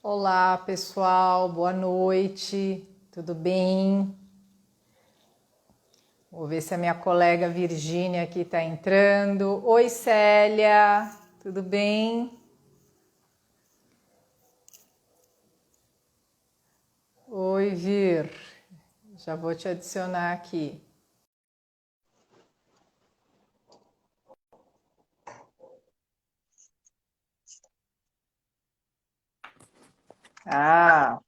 Olá, pessoal, boa noite, tudo bem? Vou ver se a minha colega Virgínia aqui está entrando. Oi, Célia, tudo bem? Oi, Vir, já vou te adicionar aqui. Ah,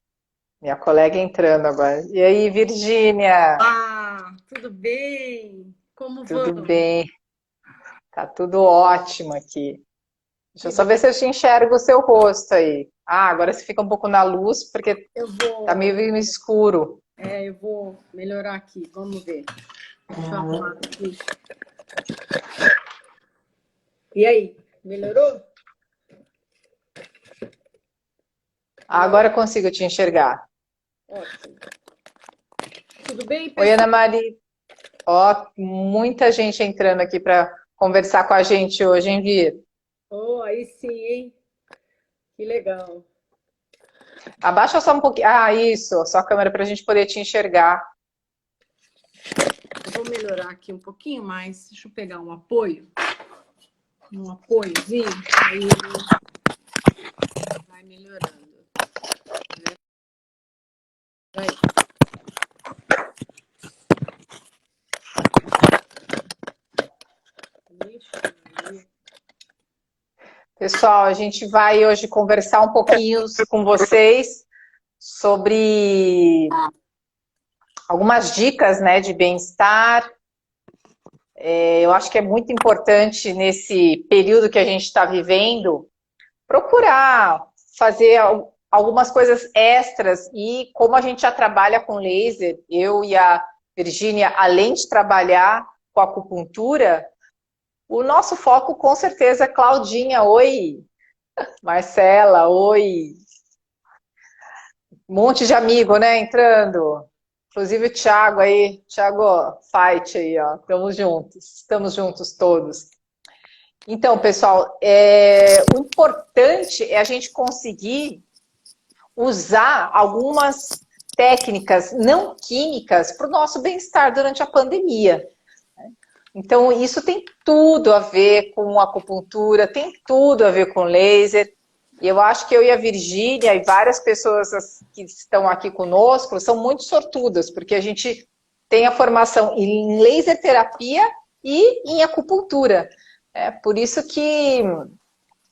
minha colega entrando agora. E aí, Virgínia, Tudo bem? Como tudo vão? bem? Tá tudo ótimo aqui. Deixa eu Que só ver legal. se eu te enxergo o seu rosto aí. Ah, agora você fica um pouco na luz, porque Eu tá vou, meio escuro. eu vou melhorar aqui. Vamos ver. Deixa eu arrumar aqui. E aí, melhorou? Agora Alô? eu consigo te enxergar. Ótimo. Tudo bem, Oi, Ana pessoal? Maria. Ó, muita gente entrando aqui para conversar com a gente hoje, hein, Vir? Oh, aí sim, hein? Que legal. Abaixa só um pouquinho. Ah, isso, só a câmera para a gente poder te enxergar. Eu vou melhorar aqui um pouquinho mais. Deixa eu pegar um apoio. Um apoiozinho. Aí vai melhorando. Vai. Ixi, Maria. Pessoal, a gente vai hoje conversar um pouquinho com vocês sobre algumas dicas, né, de bem-estar. Eu acho que é muito importante nesse período que a gente está vivendo procurar fazer algumas coisas extras e como a gente já trabalha com laser, eu e a Virgínia, além de trabalhar com acupuntura, o nosso foco com certeza é Claudinha, oi, Marcela, oi, um monte de amigo, né, entrando, inclusive o Thiago aí, Thiago Fight aí, ó, estamos juntos todos. Então, pessoal, o importante é a gente conseguir usar algumas técnicas não químicas para o nosso bem-estar durante a pandemia. Então, isso tem tudo a ver com acupuntura, tem tudo a ver com laser. E eu acho que eu e a Virgínia e várias pessoas que estão aqui conosco são muito sortudas, porque a gente tem a formação em laser terapia e em acupuntura. É por isso que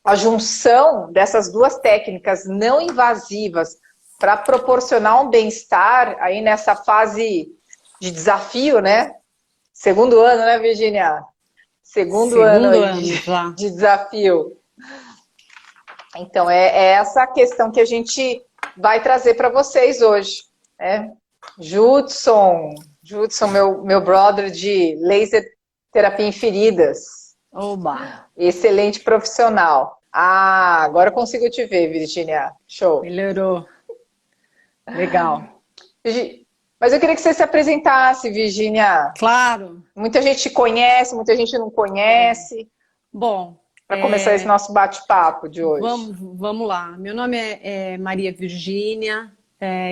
a junção dessas duas técnicas não invasivas para proporcionar um bem-estar aí nessa fase de desafio, né? Segundo ano, né, Virginia? Segundo ano Segundo aí ano já. de desafio. Então, é essa questão que a gente vai trazer para vocês hoje. Né? Judson, meu brother de laser terapia em feridas. Oba! Excelente profissional. Ah, agora eu consigo te ver, Virginia. Show. Melhorou. Legal. Mas eu queria que você se apresentasse, Virginia. Claro. Muita gente conhece, muita gente não conhece. Bom, Para começar esse nosso bate-papo de hoje. vamos lá. Meu nome é Maria Virgínia,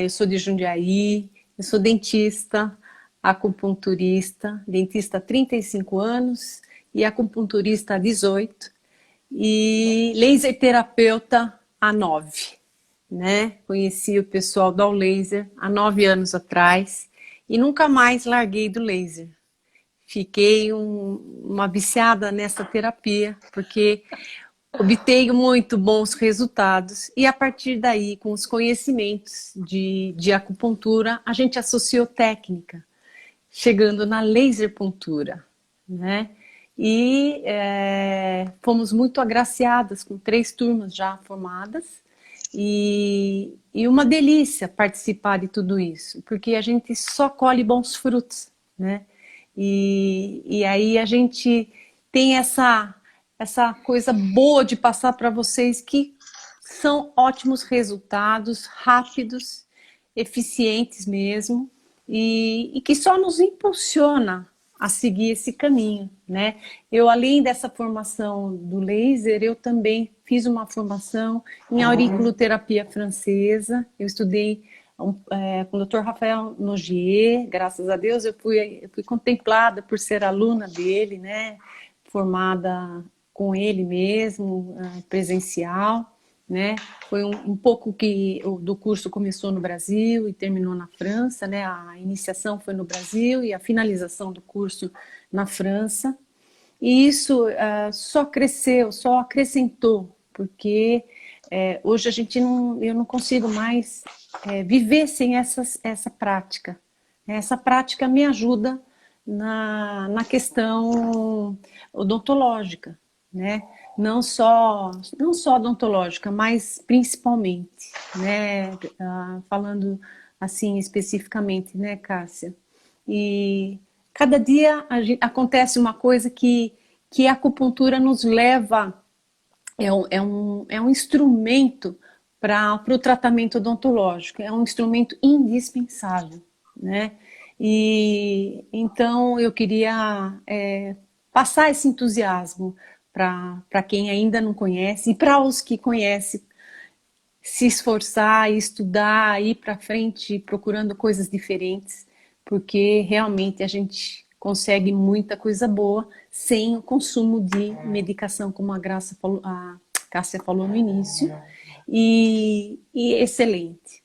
eu sou de Jundiaí, eu sou dentista, acupunturista, dentista há 35 anos e acupunturista há 18 e laser terapeuta há 9, né? Conheci o pessoal do Laser há 9 anos atrás e nunca mais larguei do laser. Fiquei uma viciada nessa terapia, porque obtenho muito bons resultados e a partir daí, com os conhecimentos de acupuntura, a gente associou técnica, chegando na laser puntura, né? E fomos muito agraciadas com 3 turmas já formadas e uma delícia participar de tudo isso, porque a gente só colhe bons frutos, né? E aí a gente tem essa coisa boa de passar para vocês que são ótimos resultados, rápidos, eficientes mesmo, e que só nos impulsiona a seguir esse caminho, né? Eu, além dessa formação do laser, eu também fiz uma formação em auriculoterapia francesa. Eu estudei com o Dr. Rafael Nogier, graças a Deus eu fui contemplada por ser aluna dele, né? Formada com ele mesmo, presencial, né? Foi um pouco que do curso começou no Brasil e terminou na França, né? A iniciação foi no Brasil e a finalização do curso na França. E isso só cresceu, só acrescentou, porque hoje eu não consigo mais viver sem essa prática. Essa prática me ajuda na questão odontológica, né? Não só odontológica, mas principalmente, né? Falando assim especificamente, né, Cássia? E cada dia acontece uma coisa que a acupuntura nos leva, é um instrumento para o tratamento odontológico, é um instrumento indispensável, né? E então eu queria passar esse entusiasmo para quem ainda não conhece e para os que conhecem, se esforçar, estudar, ir para frente procurando coisas diferentes, porque realmente a gente consegue muita coisa boa sem o consumo de medicação, como a Cássia falou no início, e excelente,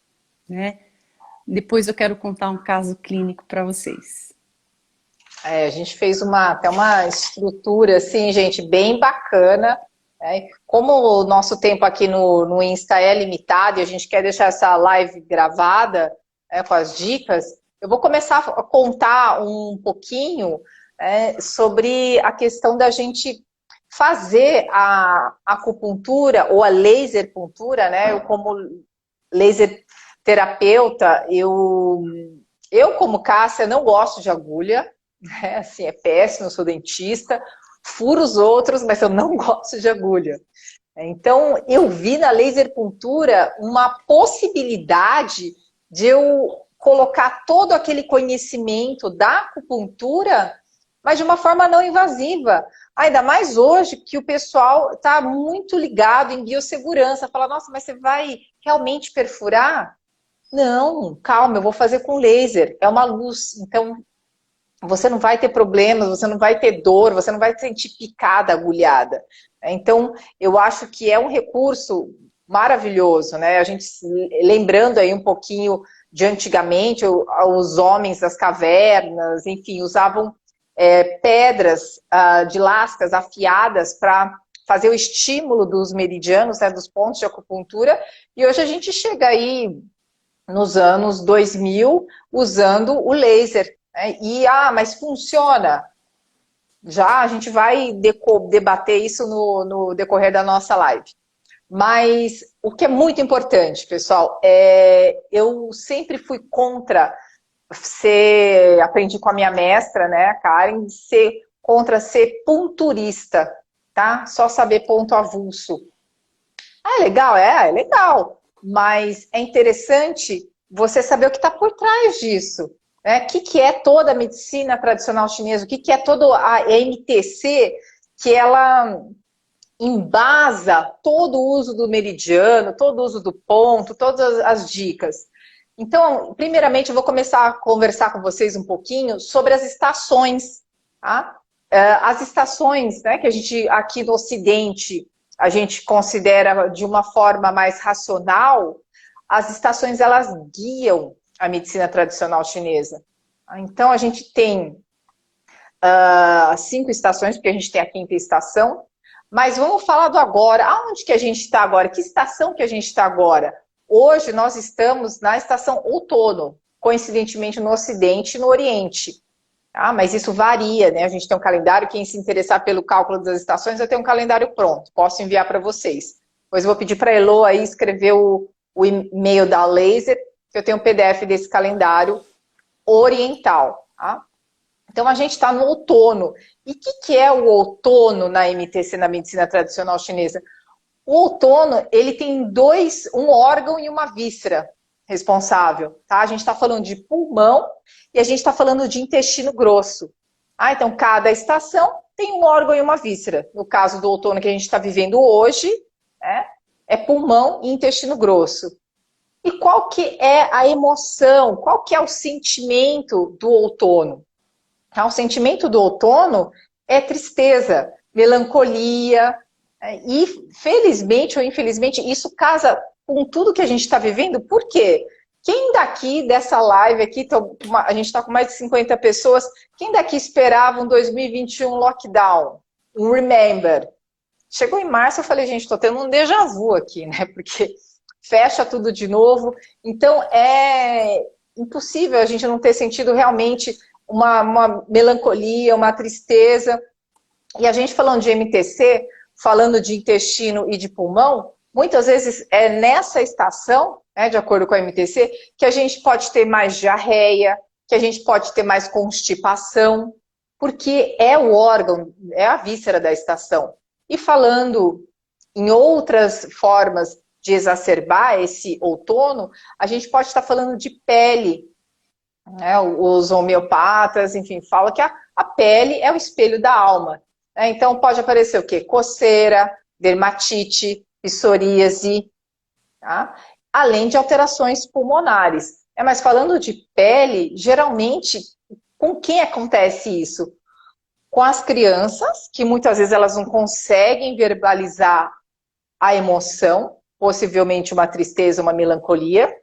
né? Depois eu quero contar um caso clínico para vocês. A gente fez até uma estrutura, assim, gente, bem bacana. Né? Como o nosso tempo aqui no Insta é limitado e a gente quer deixar essa live gravada, com as dicas, eu vou começar a contar um pouquinho sobre a questão da gente fazer a acupuntura ou a laser puntura, né? Eu, como laser terapeuta, eu como Cássia, não gosto de agulha, né? Assim, é péssimo, eu sou dentista, furo os outros, mas eu não gosto de agulha. Então, eu vi na laser puntura uma possibilidade de eu colocar todo aquele conhecimento da acupuntura, mas de uma forma não invasiva. Ainda mais hoje que o pessoal está muito ligado em biossegurança. Fala, nossa, mas você vai realmente perfurar? Não, calma, eu vou fazer com laser. É uma luz, então você não vai ter problemas, você não vai ter dor, você não vai se sentir picada, agulhada. Então, eu acho que é um recurso maravilhoso, né? A gente, lembrando aí um pouquinho de antigamente, os homens das cavernas, enfim, usavam pedras de lascas afiadas para fazer o estímulo dos meridianos, né, dos pontos de acupuntura, e hoje a gente chega aí nos anos 2000 usando o laser. Mas funciona? Já a gente vai debater isso no decorrer da nossa live. Mas o que é muito importante, pessoal, eu sempre fui contra aprendi com a minha mestra, né, Karen, contra ser punturista, tá? Só saber ponto avulso. É legal? É legal. Mas é interessante você saber o que está por trás disso. O que é toda a medicina tradicional chinesa, o que é toda a MTC, que ela embasa todo o uso do meridiano, todo o uso do ponto, todas as dicas. Então, primeiramente, eu vou começar a conversar com vocês um pouquinho sobre as estações. Tá? As estações, né, que a gente, aqui no Ocidente, a gente considera de uma forma mais racional, as estações, elas guiam a medicina tradicional chinesa. Então, a gente tem 5 estações, porque a gente tem a 5ª estação, mas vamos falar do agora. Aonde que a gente está agora? Que estação que a gente está agora? Hoje nós estamos na estação outono, coincidentemente no Ocidente e no Oriente. Tá? Mas isso varia, né? A gente tem um calendário, quem se interessar pelo cálculo das estações, eu tenho um calendário pronto, posso enviar para vocês. Depois eu vou pedir para a Elo aí escrever o e-mail da Laser, que eu tenho um PDF desse calendário oriental. Tá? Então a gente está no outono. E o que é o outono na MTC, na medicina tradicional chinesa? O outono, ele tem um órgão e uma víscera responsável. Tá? A gente está falando de pulmão e a gente está falando de intestino grosso. Ah, então cada estação tem um órgão e uma víscera. No caso do outono que a gente está vivendo hoje, né, é pulmão e intestino grosso. E qual que é a emoção, qual que é o sentimento do outono? O sentimento do outono é tristeza, melancolia, e felizmente ou infelizmente isso casa com tudo que a gente está vivendo. Por quê? Quem daqui dessa live aqui, a gente está com mais de 50 pessoas, quem daqui esperava um 2021 lockdown, um remember? Chegou em março, eu falei, gente, estou tendo um déjà vu aqui, né? Porque fecha tudo de novo. Então, é impossível a gente não ter sentido realmente uma melancolia, uma tristeza. E a gente falando de MTC, falando de intestino e de pulmão, muitas vezes é nessa estação, né, de acordo com a MTC, que a gente pode ter mais diarreia, que a gente pode ter mais constipação, porque é o órgão, é a víscera da estação. E falando em outras formas de exacerbar esse outono, a gente pode estar falando de pele, né? Os homeopatas, enfim, falam que a pele é o espelho da alma. Né? Então pode aparecer o quê? Coceira, dermatite, psoríase, tá? Além de alterações pulmonares. Mas falando de pele, geralmente, com quem acontece isso? Com as crianças, que muitas vezes elas não conseguem verbalizar a emoção, possivelmente uma tristeza, uma melancolia.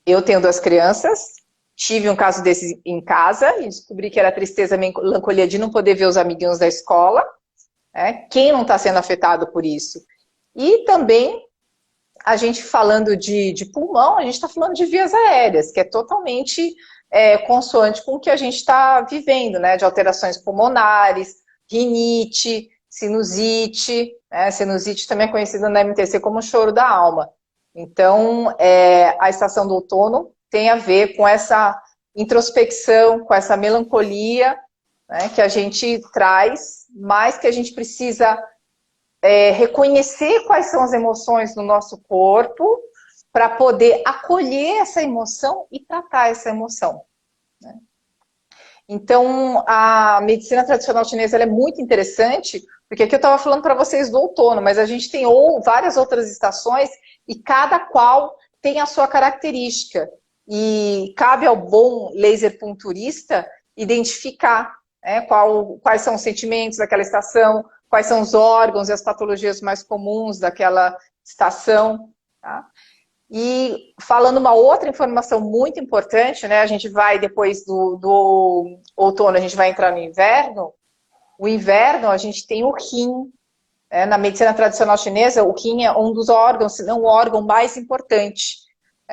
Eu tenho 2 crianças, tive um caso desse em casa e descobri que era tristeza, melancolia de não poder ver os amiguinhos da escola. Né? Quem não está sendo afetado por isso? E também, a gente falando de pulmão, a gente está falando de vias aéreas, que é totalmente consoante com o que a gente está vivendo, né? De alterações pulmonares, rinite, sinusite, né? Sinusite também é conhecida na MTC como choro da alma. Então, a estação do outono tem a ver com essa introspecção, com essa melancolia, né, que a gente traz, mas que a gente precisa reconhecer quais são as emoções do nosso corpo para poder acolher essa emoção e tratar essa emoção. Né? Então, a medicina tradicional chinesa ela é muito interessante, porque aqui eu estava falando para vocês do outono, mas a gente tem várias outras estações e cada qual tem a sua característica. E cabe ao bom laser punturista identificar quais são os sentimentos daquela estação, quais são os órgãos e as patologias mais comuns daquela estação. Tá? E falando uma outra informação muito importante, né? A gente vai, depois do outono, a gente vai entrar no inverno. O inverno, a gente tem o rim. Na medicina tradicional chinesa, o rim é um dos órgãos, se não o órgão mais importante,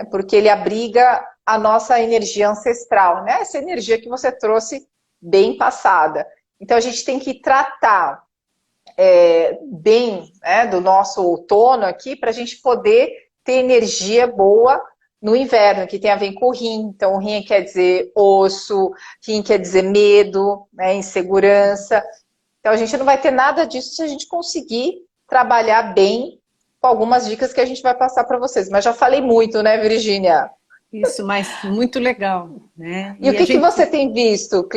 porque ele abriga a nossa energia ancestral, né? Essa energia que você trouxe bem passada. Então, a gente tem que tratar bem, né, do nosso outono aqui, para a gente poder ter energia boa no inverno, que tem a ver com o rim. Então, o rim quer dizer osso, rim quer dizer medo, né, insegurança. Então, a gente não vai ter nada disso se a gente conseguir trabalhar bem com algumas dicas que a gente vai passar para vocês. Mas já falei muito, né, Virgínia? Isso, mas muito legal, né? E o que você tem visto,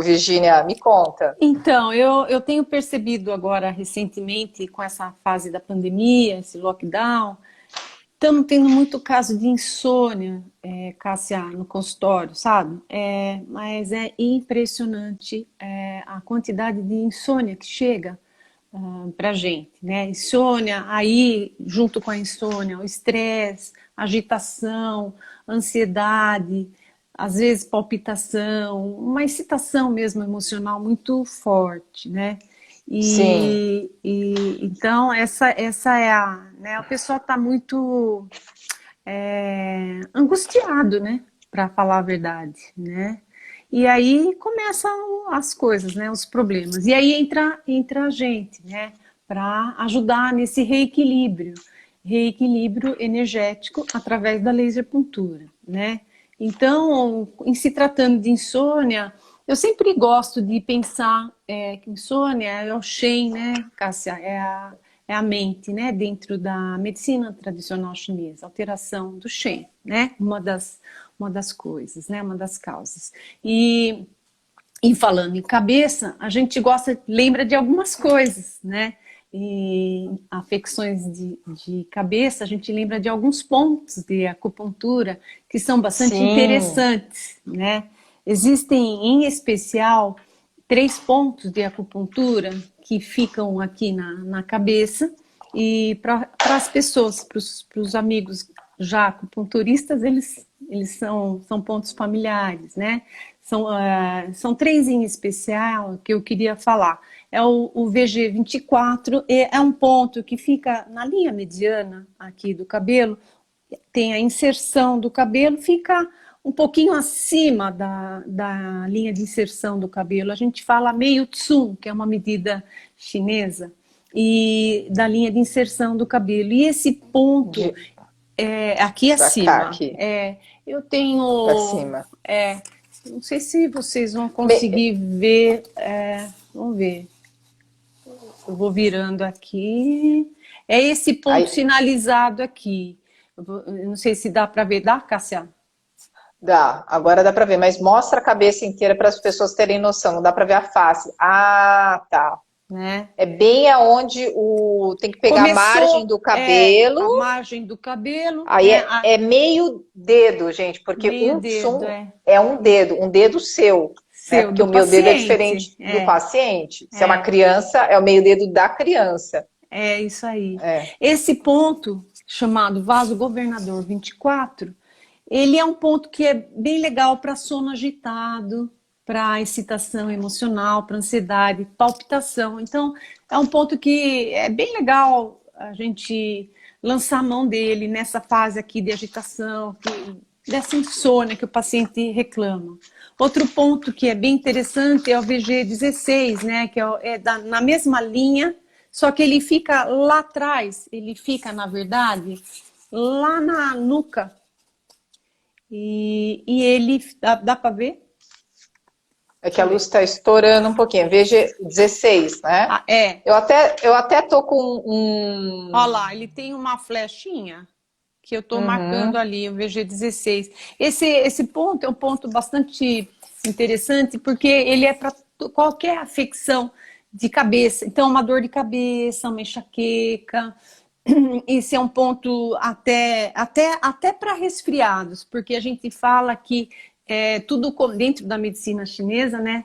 Virgínia? Me conta. Então, eu tenho percebido agora, recentemente, com essa fase da pandemia, esse lockdown, estamos tendo muito caso de insônia, Cássia, no consultório, sabe? Mas é impressionante a quantidade de insônia que chega pra gente, né? Insônia, aí, junto com a insônia, o estresse, agitação, ansiedade, às vezes palpitação, uma excitação mesmo emocional muito forte, né? Sim. Então essa é né? O pessoal está muito angustiado, né? Para falar a verdade, né? E aí começam as coisas, né? Os problemas. E aí entra a gente, né? Para ajudar nesse reequilíbrio energético através da laser puntura, né? Então, em se tratando de insônia, eu sempre gosto de pensar que insônia é o Shen, né, Cássia? É a mente, né, dentro da medicina tradicional chinesa, alteração do Shen, né? Uma das coisas, né? Uma das causas. E E falando em cabeça, a gente lembra de algumas coisas, né? E afecções de cabeça, a gente lembra de alguns pontos de acupuntura que são bastante Sim, interessantes, né? Existem, em especial, 3 pontos de acupuntura que ficam aqui na cabeça e para as pessoas, para os amigos já acupunturistas, eles são pontos familiares, né? São 3 em especial que eu queria falar. É o VG24, é um ponto que fica na linha mediana aqui do cabelo, tem a inserção do cabelo, fica um pouquinho acima da linha de inserção do cabelo. A gente fala meio tsum, que é uma medida chinesa, e da linha de inserção do cabelo. E esse ponto de, aqui pra cá, acima, aqui, eu pra tenho, cima. não sei se vocês vão Me- conseguir ver, vamos ver, eu vou virando aqui, é esse ponto aí, sinalizado aqui. Eu não sei se dá para ver, dá, Cássia? dá, agora dá pra ver, mas mostra a cabeça inteira para as pessoas terem noção, não dá pra ver a face. Ah, tá. Né? É bem aonde tem que pegar a margem Começou do cabelo, a margem do cabelo, aí né? é meio dedo, gente, porque Meio um dedo, tsum é um dedo seu, né? seu, Porque do o meu dedo é paciente. diferente do paciente. Se é uma É, criança, é o meio dedo da criança. é isso aí. É. Esse ponto, chamado vaso governador 24, ele é um ponto que é bem legal para sono agitado, para excitação emocional, para ansiedade, palpitação. Então, é um ponto que é bem legal a gente lançar a mão dele nessa fase aqui de agitação, dessa insônia que o paciente reclama. Outro ponto que é bem interessante é o VG16, né, que na mesma linha, só que ele fica lá atrás, ele fica, na verdade, lá na nuca, e ele, dá para ver? É que Deixa a eu luz ver. está estourando um pouquinho. Veja 16, né? Ah, é. Eu até tô com Olha lá, ele tem uma flechinha que eu estou marcando Uhum, ali, o VG16. Esse ponto é um ponto bastante interessante, porque ele é para qualquer afecção de cabeça. Então, uma dor de cabeça, uma enxaqueca. Esse é um ponto até para resfriados, porque a gente fala que tudo dentro da medicina chinesa, né?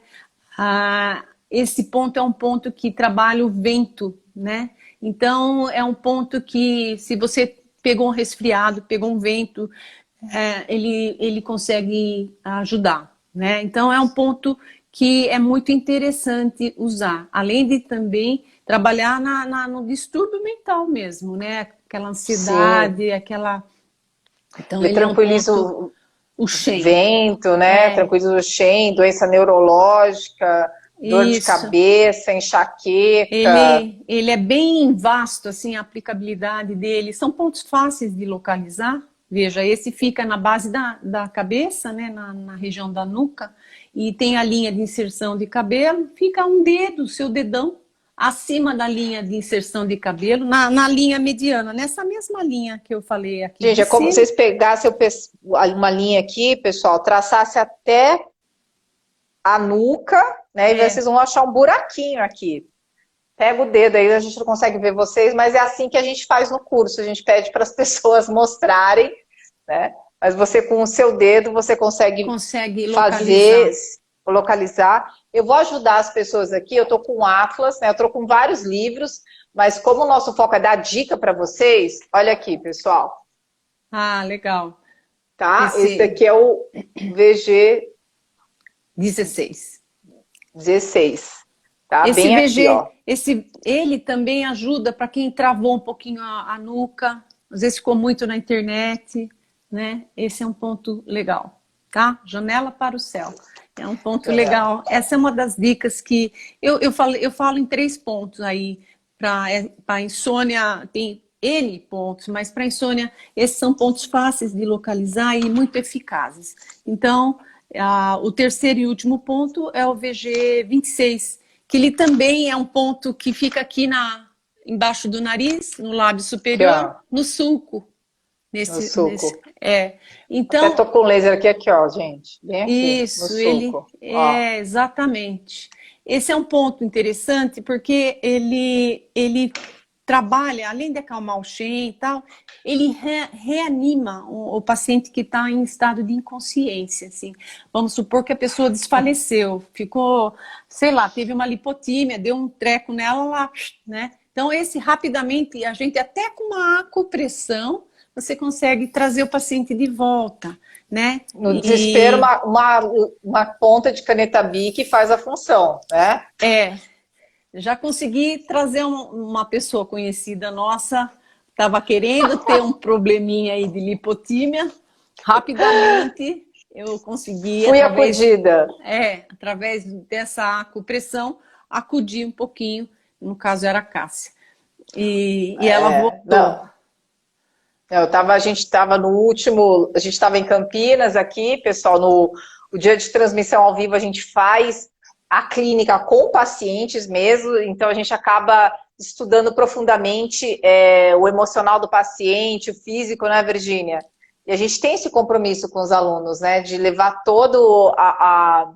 Esse ponto é um ponto que trabalha o vento, né? Então é um ponto que, se você pegou um resfriado, pegou um vento, ele consegue ajudar, né? Então é um ponto que é muito interessante usar, além de também trabalhar no distúrbio mental mesmo, né? Aquela sim. ansiedade, aquela. Então Ele ele é um tranquiliza ponto, o o Shen. vento, né? É, Tranquiliza o Shen, doença neurológica, dor de isso. cabeça, enxaqueca. Ele é bem vasto, assim, a aplicabilidade dele. São pontos fáceis de localizar. Veja, esse fica na base da cabeça, né, na região da nuca, e tem a linha de inserção de cabelo. Fica um dedo, seu dedão, acima da linha de inserção de cabelo, na linha mediana, nessa mesma linha que eu falei aqui Gente, de é como se cima. vocês pegassem uma linha aqui, pessoal, traçasse até a nuca, né? E É, vocês vão achar um buraquinho aqui. Pega o dedo aí, a gente não consegue ver vocês, mas é assim que a gente faz no curso. A gente pede para as pessoas mostrarem, né? Mas você com o seu dedo, você consegue consegue fazer, localizar. localizar. Eu vou ajudar as pessoas aqui, eu estou com o Atlas, né? Eu estou com vários livros, mas como o nosso foco é dar dica para vocês, olha aqui, pessoal, Ah, legal. tá? Esse Esse daqui é o VG 16. 16, tá? Esse Bem aqui, ó. VG, ele também ajuda para quem travou um pouquinho a nuca, às vezes ficou muito na internet, né? Esse é um ponto legal, tá? Janela para o céu. É um ponto Janela. legal. Essa é uma das dicas que eu falo em 3 pontos aí. Para insônia, tem N pontos, mas para insônia, esses são pontos fáceis de localizar e muito eficazes. Então, o terceiro e último ponto é o VG26, que ele também é um ponto que fica aqui embaixo do nariz, no lábio Aqui, superior, ó. no sulco. no nesse, suco. Até Então, tô com o laser aqui, ó, gente. Bem aqui, no isso, ele suco. Ó. é exatamente. Esse é um ponto interessante porque ele trabalha, além de acalmar o Shen e tal, ele reanima o paciente que está em estado de inconsciência, assim. Vamos supor que a pessoa desfaleceu, ficou, sei lá, teve uma lipotímia, deu um treco nela lá, né? Então, esse rapidamente, a gente até com uma acupressão, você consegue trazer o paciente de volta, né? No desespero, uma ponta de caneta Bic faz a função, né? É, já consegui trazer uma pessoa conhecida nossa, estava querendo ter um probleminha aí de lipotímia, rapidamente eu consegui, Fui acudida. através dessa acupressão, acudir um pouquinho, no caso era a Cássia. E ela voltou. Não. A gente estava no último, a gente estava em Campinas aqui, pessoal, no o dia de transmissão ao vivo a gente faz a clínica com pacientes mesmo, então a gente acaba estudando profundamente o emocional do paciente, o físico, né, Virgínia? E a gente tem esse compromisso com os alunos, né, de levar todo a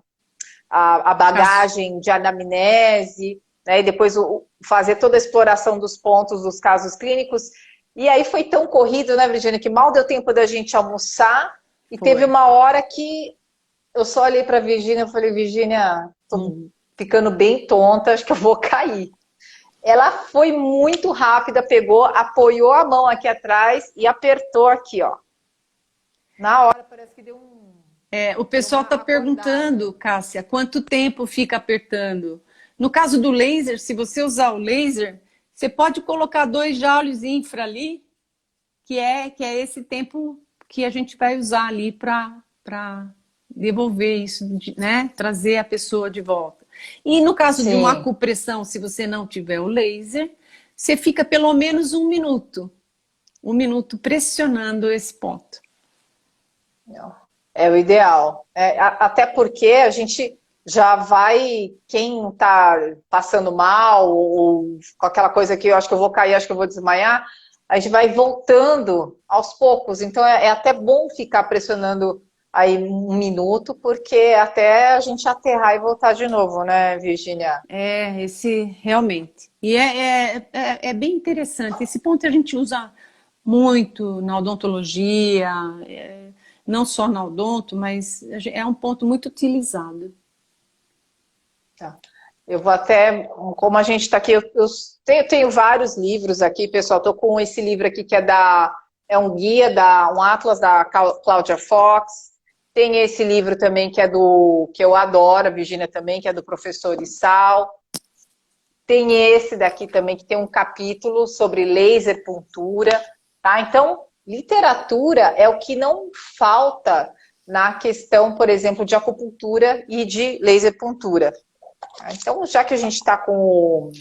bagagem de anamnese, né, e depois fazer toda a exploração dos pontos dos casos clínicos. E aí foi tão corrido, né, Virgínia, que mal deu tempo da gente almoçar e teve uma hora que eu só olhei para a Virgínia e falei, Virgínia, tô ficando bem tonta, acho que eu vou cair. Ela foi muito rápida, pegou, apoiou a mão aqui atrás e apertou aqui, ó. Na hora parece que deu O pessoal está perguntando, Cássia, quanto tempo fica apertando? No caso do laser, se você usar o laser, você pode colocar 2 joules infra ali, que é esse tempo que a gente vai usar ali para devolver isso, né? Trazer a pessoa de volta. E no caso de uma acupressão, se você não tiver o laser, você fica pelo menos 1 minuto. 1 minuto pressionando esse ponto. É o ideal. Até porque a gente já vai, quem está passando mal, ou com aquela coisa que eu acho que eu vou cair, acho que eu vou desmaiar, a gente vai voltando aos poucos. Então é até bom ficar pressionando aí 1 minuto, porque até a gente aterrar e voltar de novo, né, Virgínia? Realmente. E é bem interessante. Esse ponto a gente usa muito na odontologia, não só na odonto, mas é um ponto muito utilizado. Tá. Eu vou até, como a gente está aqui, eu tenho vários livros aqui, pessoal. Estou com esse livro aqui que é um guia, um atlas da Cláudia Fox. Tem esse livro também que que eu adoro, a Virgínia também, que é do professor Issal. Tem esse daqui também que tem um capítulo sobre laser puntura, tá? Então, literatura é o que não falta na questão, por exemplo, de acupuntura e de laser puntura. Então, já que a gente está com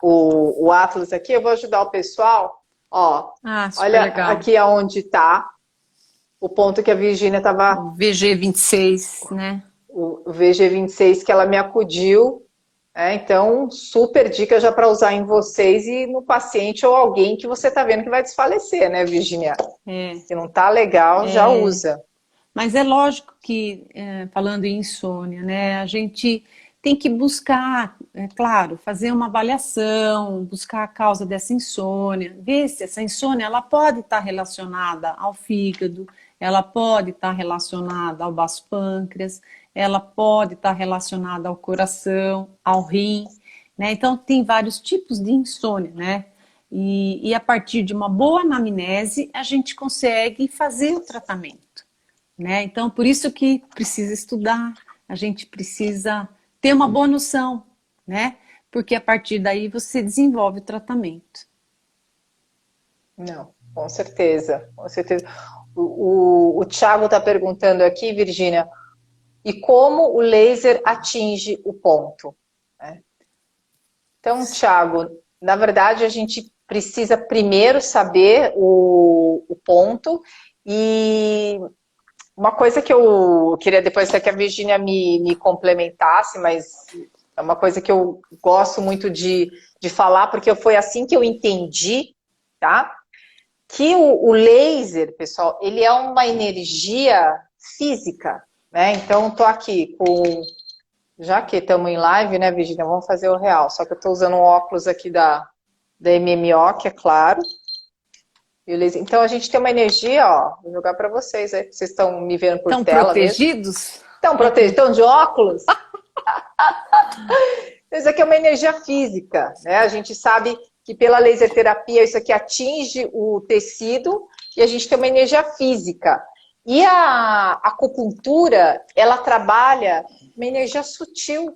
o Atlas aqui, eu vou ajudar o pessoal. Ó, olha legal. aqui aonde está o ponto que a Virgínia estava... O VG26, né? O VG26 que ela me acudiu. Então, super dica já para usar em vocês e no paciente ou alguém que você está vendo que vai desfalecer, né, Virgínia? Se não tá legal, já usa. Mas é lógico que, falando em insônia, né, a gente tem que buscar, claro, fazer uma avaliação, buscar a causa dessa insônia, ver se essa insônia ela pode estar relacionada ao fígado, ela pode estar relacionada ao baço pâncreas, ela pode estar relacionada ao coração, ao rim, né? Então tem vários tipos de insônia, né? E a partir de uma boa anamnese a gente consegue fazer o tratamento, né? Então por isso que precisa estudar, a gente precisa ter uma boa noção, né? Porque a partir daí você desenvolve o tratamento. Não, com certeza, com certeza. O Thiago está perguntando aqui, Virgínia, e como o laser atinge o ponto? Então, Thiago, na verdade a gente precisa primeiro saber o ponto e uma coisa que eu queria depois que a Virgínia me complementasse, mas é uma coisa que eu gosto muito de falar, porque foi assim que eu entendi, tá? que o laser, pessoal, ele é uma energia física, né? Então, tô aqui com... Já que estamos em live, né, Virginia? Vamos fazer o real. Só que eu estou usando um óculos aqui da MMO, que é claro. Beleza. Então, a gente tem uma energia, ó. Vou jogar para vocês aí. Vocês estão me vendo por Estão tela mesmo? protegidos? Estão protegidos? Estão de óculos? Isso aqui é uma energia física, né? A gente sabe que pela laser terapia isso aqui atinge o tecido e a gente tem uma energia física. E a acupuntura, ela trabalha uma energia sutil,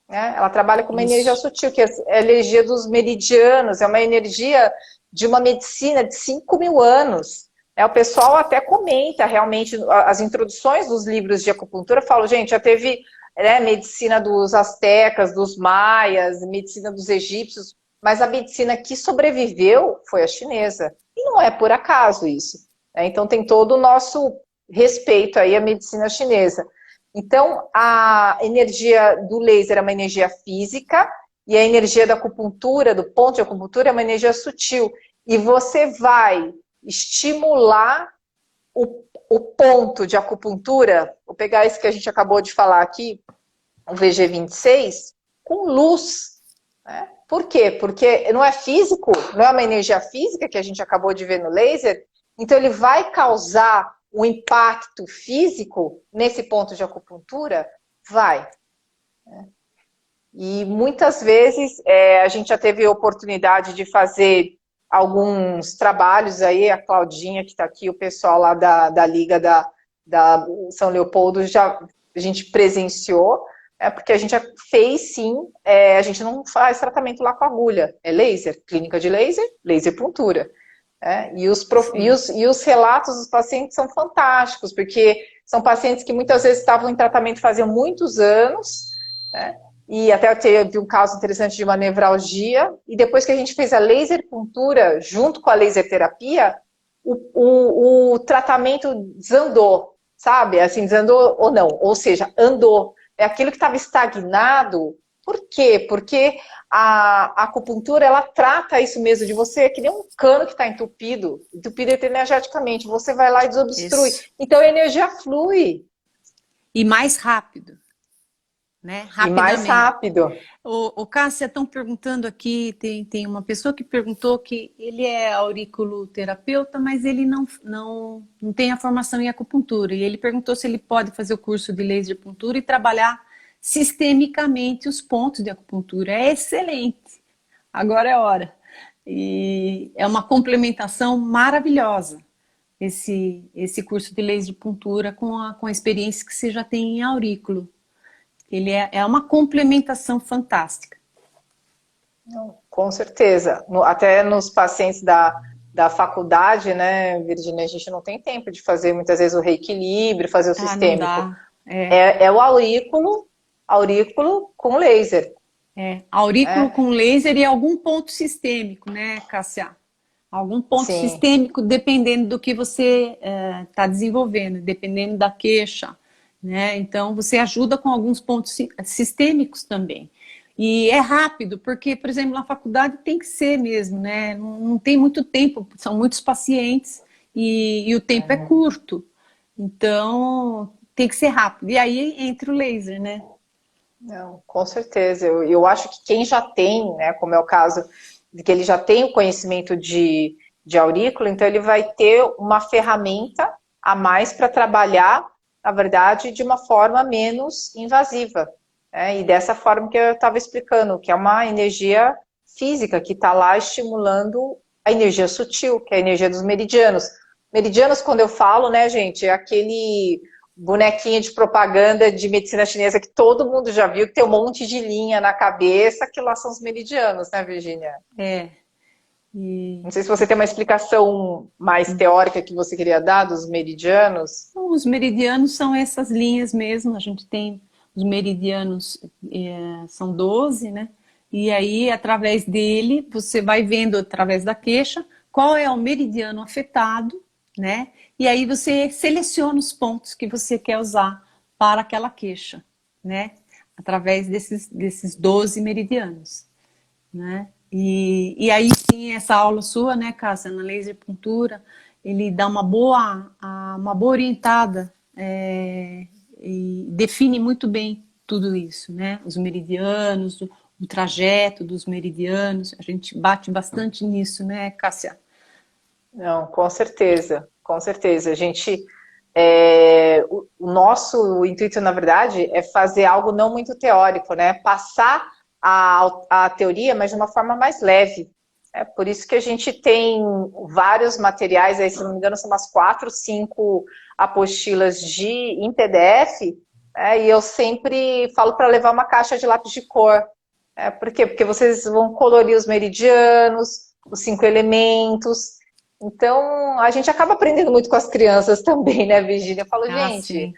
né? Ela trabalha com uma energia sutil, que é a energia dos meridianos, é uma energia de uma medicina de 5.000 anos. O pessoal até comenta realmente as introduções dos livros de acupuntura, falam, gente, já teve, né, medicina dos astecas, dos maias, medicina dos egípcios, mas a medicina que sobreviveu foi a chinesa. E não é por acaso isso, né? Então tem todo o nosso respeito aí à medicina chinesa. Então, a energia do laser é uma energia física e a energia da acupuntura, do ponto de acupuntura, é uma energia sutil. E você vai estimular o ponto de acupuntura, vou pegar esse que a gente acabou de falar aqui, o VG26, com luz, né? Por quê? Porque não é físico, não é uma energia física que a gente acabou de ver no laser, então ele vai causar um impacto físico nesse ponto de acupuntura? Vai. E muitas vezes a gente já teve a oportunidade de fazer alguns trabalhos aí, a Claudinha que está aqui, o pessoal lá da Liga da São Leopoldo, a gente presenciou, porque a gente já fez sim, a gente não faz tratamento lá com agulha, é laser, clínica de laser, laser puntura. E os relatos dos pacientes são fantásticos, porque são pacientes que muitas vezes estavam em tratamento faziam muitos anos, né? E até teve um caso interessante de uma nevralgia, e depois que a gente fez a laser puntura junto com a laser terapia, o tratamento desandou, sabe? Assim, desandou ou não, ou seja, andou. É aquilo que estava estagnado. Por quê? Porque a acupuntura, ela trata isso mesmo de você, que nem um cano que está entupido energeticamente, você vai lá e desobstrui. Isso. Então a energia flui. E mais rápido. Né? E mais rápido. O Cássia, estão perguntando aqui, tem uma pessoa que perguntou que ele é auriculoterapeuta, mas ele não tem a formação em acupuntura. E ele perguntou se ele pode fazer o curso de laser puntura e trabalhar sistemicamente os pontos de acupuntura. É excelente. Agora é hora. E é uma complementação maravilhosa esse curso de laser puntura com a experiência que você já tem em aurículo. Ele é uma complementação fantástica. Com certeza. Até nos pacientes da faculdade, né, Virginia, a gente não tem tempo de fazer muitas vezes o reequilíbrio, fazer o sistêmico. Não dá. É o aurículo com laser. Aurículo com laser e algum ponto sistêmico, né, Cássia? Algum ponto sistêmico, dependendo do que você está desenvolvendo, dependendo da queixa. Né? Então, você ajuda com alguns pontos sistêmicos também. E é rápido, porque, por exemplo, na faculdade tem que ser mesmo, né? Não tem muito tempo, são muitos pacientes e o tempo é curto. Então, tem que ser rápido. E aí entra o laser, né? Não, com certeza. Eu acho que quem já tem, né, como é o caso de que ele já tem o conhecimento de aurículo, então ele vai ter uma ferramenta a mais para trabalhar, na verdade, de uma forma menos invasiva. Né? E dessa forma que eu estava explicando, que é uma energia física que está lá estimulando a energia sutil, que é a energia dos meridianos. Meridianos, quando eu falo, né, gente, é aquele bonequinho de propaganda de medicina chinesa que todo mundo já viu, que tem um monte de linha na cabeça, que lá são os meridianos, né, Virginia? Não sei se você tem uma explicação mais teórica que você queria dar dos meridianos. Os meridianos são essas linhas mesmo, a gente tem os meridianos, são 12, né? E aí, através dele, você vai vendo através da queixa qual é o meridiano afetado, né? E aí você seleciona os pontos que você quer usar para aquela queixa, né? Através desses 12 meridianos, né? E aí sim, essa aula sua, né, Cássia, na laser puntura, ele dá uma boa orientada e define muito bem tudo isso, né? Os meridianos, o trajeto dos meridianos, a gente bate bastante nisso, né, Cássia? Não, com certeza, com certeza. A gente, o nosso intuito, na verdade, é fazer algo não muito teórico, né? Passar a teoria, mas de uma forma mais leve. É por isso que a gente tem vários materiais, aí, se não me engano, são umas 4, 5 apostilas em PDF, e eu sempre falo para levar uma caixa de lápis de cor. Por quê? Porque vocês vão colorir os meridianos, os 5 elementos. Então, a gente acaba aprendendo muito com as crianças também, né, Virgínia? Eu falo, Ah, gente, sim.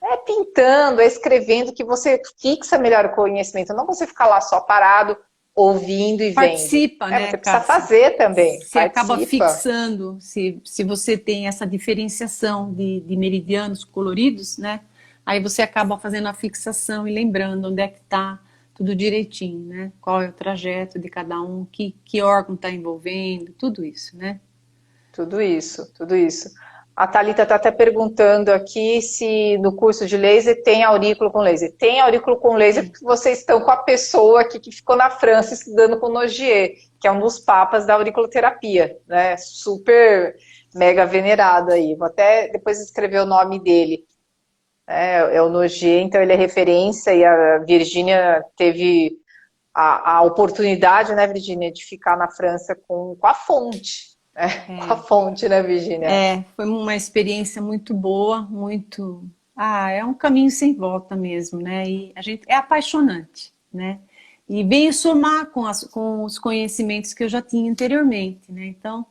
é pintando, é escrevendo que você fixa melhor o conhecimento, não você ficar lá só parado, ouvindo e vendo. Participa, né, Você precisa Cássia? fazer também, Se acaba participa. fixando, se você tem essa diferenciação de meridianos coloridos, né? Aí você acaba fazendo a fixação e lembrando onde é que está tudo direitinho, né? Qual é o trajeto de cada um, que órgão está envolvendo, tudo isso, né? Tudo isso, tudo isso. A Thalita está até perguntando aqui se no curso de laser tem aurículo com laser. Tem aurículo com laser Tem. porque vocês estão com a pessoa aqui que ficou na França estudando com Nogier, que é um dos papas da auriculoterapia, né? Super mega venerado aí. Vou até depois escrever o nome dele. É o Nogier, então ele é referência e a Virgínia teve a oportunidade, né, Virgínia, de ficar na França com a fonte. Com a É, fonte, né, Virgínia? foi uma experiência muito boa, muito. Ah, é um caminho sem volta mesmo, né? E a gente é apaixonante, né? E veio somar com os conhecimentos que eu já tinha anteriormente, né? Então,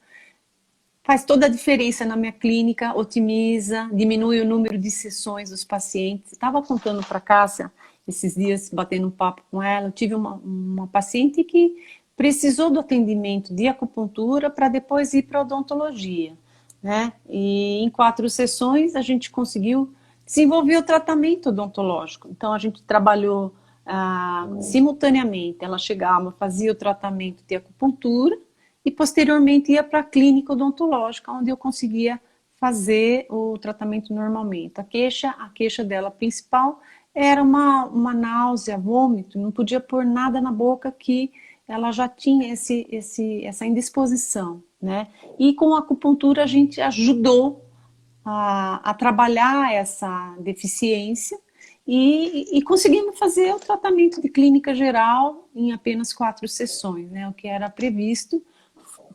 faz toda a diferença na minha clínica, otimiza, diminui o número de sessões dos pacientes. Estava contando para a Cássia, esses dias, batendo um papo com ela, eu tive uma paciente que precisou do atendimento de acupuntura para depois ir para odontologia, né? E em 4 sessões a gente conseguiu desenvolver o tratamento odontológico. Então a gente trabalhou simultaneamente. Ela chegava, fazia o tratamento de acupuntura e posteriormente ia para a clínica odontológica, onde eu conseguia fazer o tratamento normalmente. A queixa dela principal era uma náusea, vômito, não podia pôr nada na boca que ela já tinha essa indisposição, né? E com a acupuntura a gente ajudou a trabalhar essa deficiência e conseguimos fazer o tratamento de clínica geral em apenas 4 sessões, né? O que era previsto,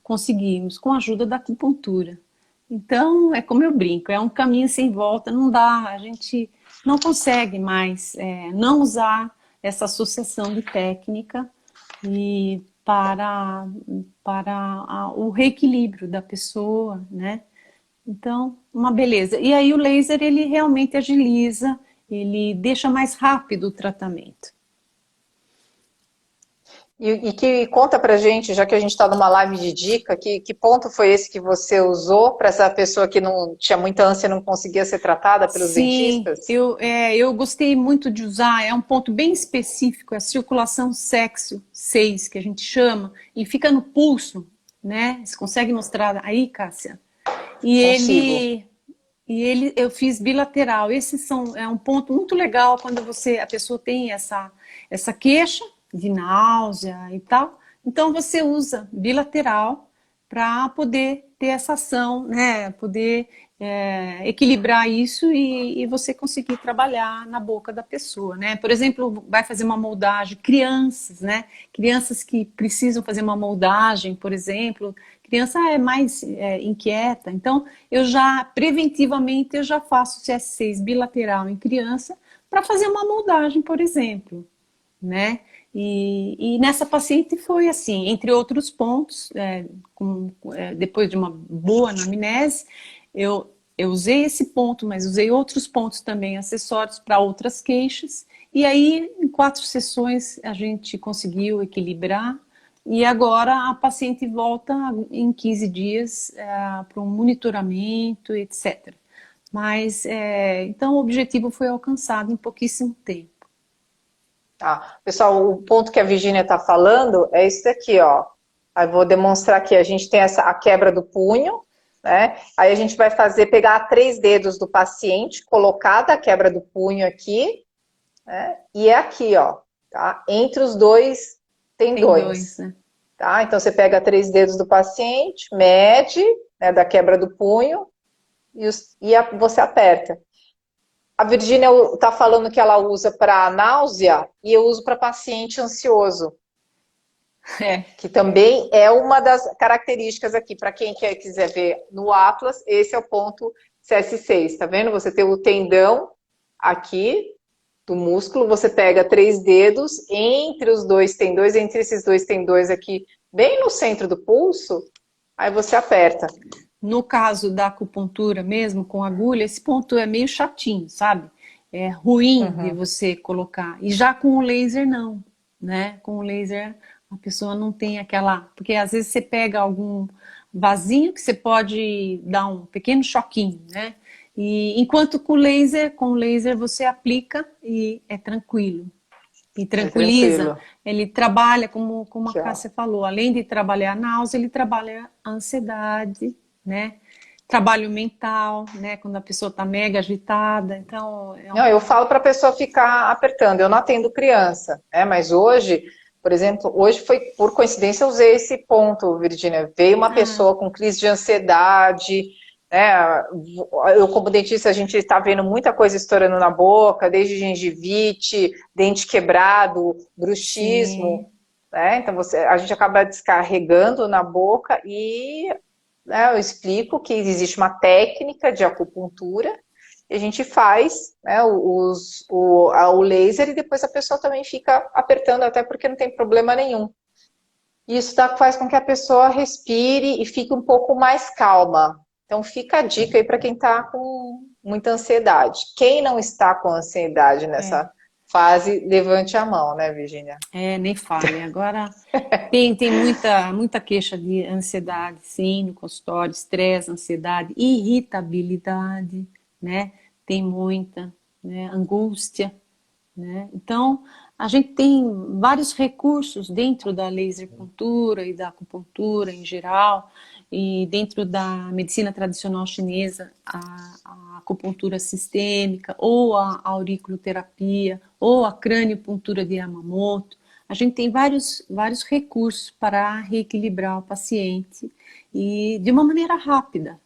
conseguimos com a ajuda da acupuntura. Então, é como eu brinco, é um caminho sem volta, não dá, a gente não consegue mais não usar essa associação de técnica e para o reequilíbrio da pessoa, né? Então, uma beleza. E aí o laser, ele realmente agiliza, ele deixa mais rápido o tratamento. E que conta pra gente, já que a gente está numa live de dica, que ponto foi esse que você usou para essa pessoa que não tinha muita ânsia e não conseguia ser tratada pelos Sim, dentistas? eu gostei muito de usar, é um ponto bem específico, a circulação sexo 6, que a gente chama, e fica no pulso, né? Você consegue mostrar aí, Cássia? E Consigo. ele, eu fiz bilateral. É um ponto muito legal quando a pessoa tem essa queixa de náusea e tal. Então você usa bilateral para poder ter essa ação, né? Poder equilibrar isso e você conseguir trabalhar na boca da pessoa, né? Por exemplo, vai fazer uma moldagem, crianças, né? Crianças que precisam fazer uma moldagem, por exemplo, criança é mais inquieta, então eu já preventivamente eu já faço CS6 bilateral em criança para fazer uma moldagem, por exemplo, né? E nessa paciente foi assim, entre outros pontos, depois de uma boa anamnese, eu usei esse ponto, mas usei outros pontos também, acessórios para outras queixas, e aí em 4 sessões a gente conseguiu equilibrar, e agora a paciente volta em 15 dias para um monitoramento, etc. Mas, então o objetivo foi alcançado em pouquíssimo tempo. Tá? Pessoal, o ponto que a Virgínia está falando é isso aqui, ó. Aí vou demonstrar aqui, a gente tem a quebra do punho, né? Aí a gente vai pegar 3 dedos do paciente, colocar da quebra do punho aqui, né? E é aqui, ó, tá? Entre os dois Tem dois, tendões, né? tá? Então você pega 3 dedos do paciente, mede, né, da quebra do punho você aperta. A Virgínia está falando que ela usa para náusea e eu uso para paciente ansioso, É. que também é uma das características aqui. Para quem quiser ver no Atlas, esse é o ponto CS6, tá vendo? Você tem o tendão aqui do músculo, você pega 3 dedos entre os dois tendões, entre esses dois tendões aqui, bem no centro do pulso, aí você aperta. No caso da acupuntura mesmo, com agulha, esse ponto é meio chatinho, sabe? É ruim de você colocar. E já com o laser, não, né? Com o laser, a pessoa não tem aquela... Porque às vezes você pega algum vasinho que você pode dar um pequeno choquinho, né? E enquanto com o laser você aplica e é tranquilo. E É tranquiliza. tranquilo. Ele trabalha, como a Aqui, ó. Cássia falou, além de trabalhar a náusea, ele trabalha a ansiedade, né? Trabalho mental, né? Quando a pessoa está mega agitada. Então, Não, eu falo para a pessoa ficar apertando. Eu não atendo criança, né? Mas hoje, por exemplo, hoje foi por coincidência eu usei esse ponto, Virginia. Veio uma pessoa com crise de ansiedade, né? Eu como dentista a gente está vendo muita coisa estourando na boca, desde gengivite, dente quebrado, bruxismo, sim, né? Então a gente acaba descarregando na boca e, né, eu explico que existe uma técnica de acupuntura e a gente faz, né, o laser e depois a pessoa também fica apertando, até porque não tem problema nenhum. Isso faz com que a pessoa respire e fique um pouco mais calma. Então fica a dica aí para quem está com muita ansiedade. Quem não está com ansiedade é, nessa fase, levante a mão, né, Virginia? nem fale. Agora, tem muita queixa de ansiedade, sim, no consultório, estresse, ansiedade, irritabilidade, né? Tem muita, né? Angústia. Né? Então, a gente tem vários recursos dentro da laser puntura e da acupuntura em geral, e dentro da medicina tradicional chinesa, a acupuntura sistêmica, ou a auriculoterapia, ou a craniopuntura de Yamamoto. A gente tem vários recursos para reequilibrar o paciente e de uma maneira rápida,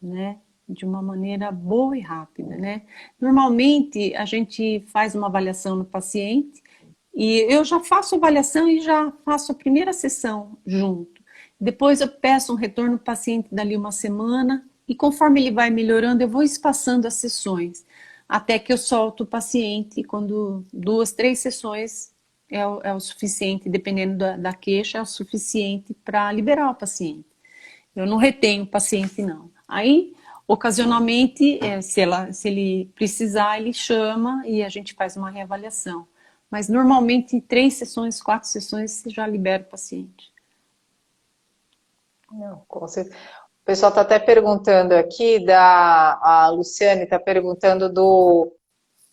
né? De uma maneira boa e rápida, né? Normalmente a gente faz uma avaliação no paciente e eu já faço a avaliação e já faço a primeira sessão junto. Depois eu peço um retorno do paciente dali uma semana e conforme ele vai melhorando eu vou espaçando as sessões até que eu solto o paciente quando 2, 3 sessões é o suficiente, dependendo da queixa, é o suficiente para liberar o paciente. Eu não retenho o paciente, não. Aí, ocasionalmente, se ele precisar, ele chama e a gente faz uma reavaliação. Mas, normalmente, 3 sessões, 4 sessões, você já libera o paciente. Não, com certeza. O pessoal está até perguntando aqui, a Luciane está perguntando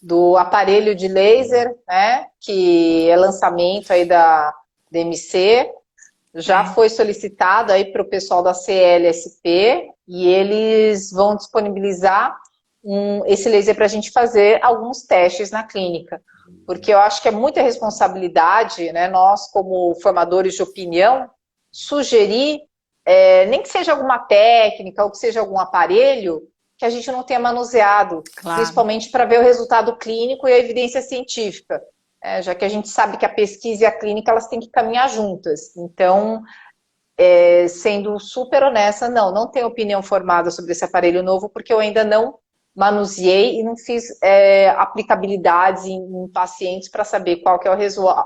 do aparelho de laser, né? Que é lançamento aí da DMC. Já foi solicitado aí para o pessoal da CLSP e eles vão disponibilizar esse laser para a gente fazer alguns testes na clínica. Porque eu acho que é muita responsabilidade, né? Nós, como formadores de opinião, sugerir, nem que seja alguma técnica ou que seja algum aparelho que a gente não tenha manuseado, Claro. principalmente para ver o resultado clínico e a evidência científica. Já que a gente sabe que a pesquisa e a clínica elas têm que caminhar juntas. Então, sendo super honesta, não tenho opinião formada sobre esse aparelho novo, porque eu ainda não manuseei e não fiz aplicabilidades em pacientes para saber qual que é o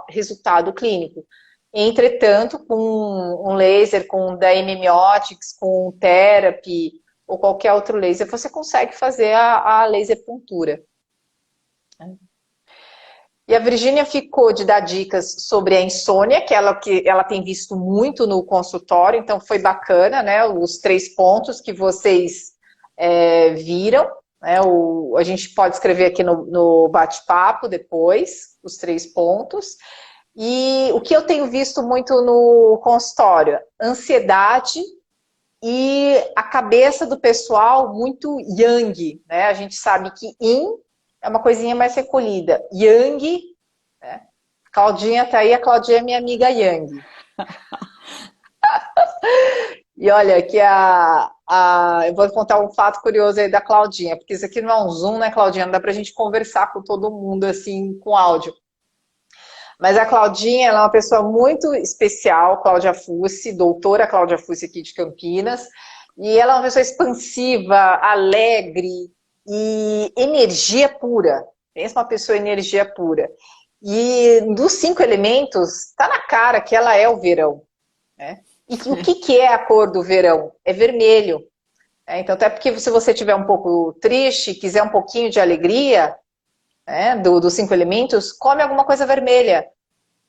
resultado clínico. Entretanto, com um laser, com da Miotics, com Therapy ou qualquer outro laser, você consegue fazer a laser puntura. E a Virgínia ficou de dar dicas sobre a insônia, que ela tem visto muito no consultório, então foi bacana, né? Os 3 pontos que vocês viram. né? A gente pode escrever aqui no bate-papo depois, os 3 pontos. E o que eu tenho visto muito no consultório? Ansiedade e a cabeça do pessoal muito yang, né? A gente sabe que yin é uma coisinha mais recolhida. Yang, né? Claudinha tá aí, a Claudinha é minha amiga yang. E olha, que eu vou contar um fato curioso aí da Claudinha, porque isso aqui não é um Zoom, né, Claudinha? Não dá pra gente conversar com todo mundo assim, com áudio. Mas a Claudinha, ela é uma pessoa muito especial, Cláudia Fussi, doutora Cláudia Fussi aqui de Campinas, e ela é uma pessoa expansiva, alegre e energia pura. Pensa uma pessoa energia pura. E dos 5 elementos, tá na cara que ela é o verão, né? E o que é a cor do verão? É vermelho. Então, até porque se você estiver um pouco triste, quiser um pouquinho de alegria, né, dos 5 elementos, come alguma coisa vermelha.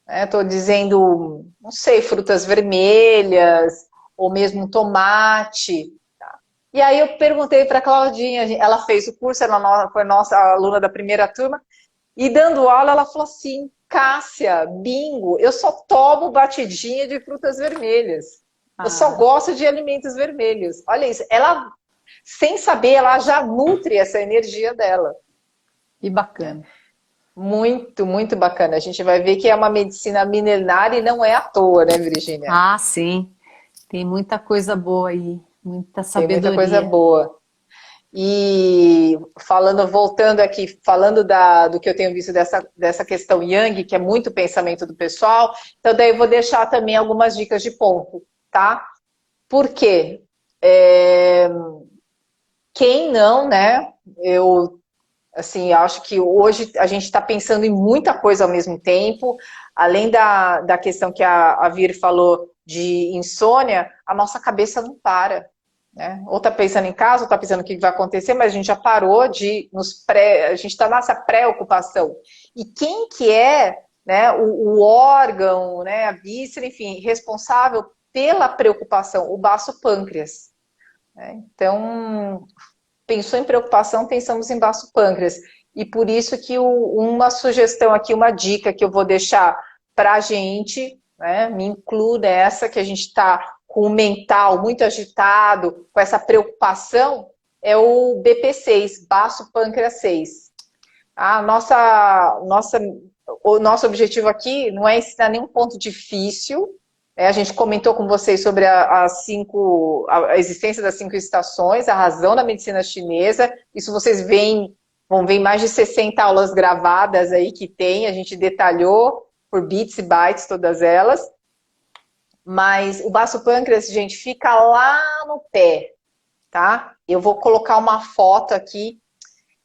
Estou dizendo, não sei, frutas vermelhas, ou mesmo tomate. Tá? E aí eu perguntei para a Claudinha, ela fez o curso, ela foi nossa aluna da primeira turma, e dando aula ela falou assim, Cássia, bingo, eu só tomo batidinha de frutas vermelhas. Eu só gosto de alimentos vermelhos. Olha isso, ela, sem saber, ela já nutre essa energia dela. Que bacana. Muito, muito bacana. A gente vai ver que é uma medicina milenar e não é à toa, né, Virgínia? Ah, sim. Tem muita coisa boa aí, muita Tem muita coisa sabedoria. boa. E voltando aqui, falando do que eu tenho visto dessa questão Yang, que é muito pensamento do pessoal, então daí eu vou deixar também algumas dicas de ponto, tá? Por quê? Quem não, né? Assim, acho que hoje a gente está pensando em muita coisa ao mesmo tempo, além da questão que a Vir falou de insônia, a nossa cabeça não para. Né? Ou está pensando em casa, ou está pensando o que vai acontecer, mas a gente já parou a gente está nessa preocupação. E quem que é, né, o órgão, né, a víscera, enfim, responsável pela preocupação? O baço pâncreas. Né? Então, pensou em preocupação, pensamos em baço pâncreas. E por isso que uma sugestão aqui, uma dica que eu vou deixar para a gente, né, me incluo nessa, que a gente está com o mental muito agitado, com essa preocupação, é o BP6, baço pâncreas 6. O nosso objetivo aqui não é ensinar nenhum ponto difícil. A gente comentou com vocês sobre a existência das 5 estações, a razão da medicina chinesa. Isso vocês vão ver mais de 60 aulas gravadas aí que tem. A gente detalhou por bits e bytes todas elas. Mas o baço pâncreas, gente, fica lá no pé, tá? Eu vou colocar uma foto aqui.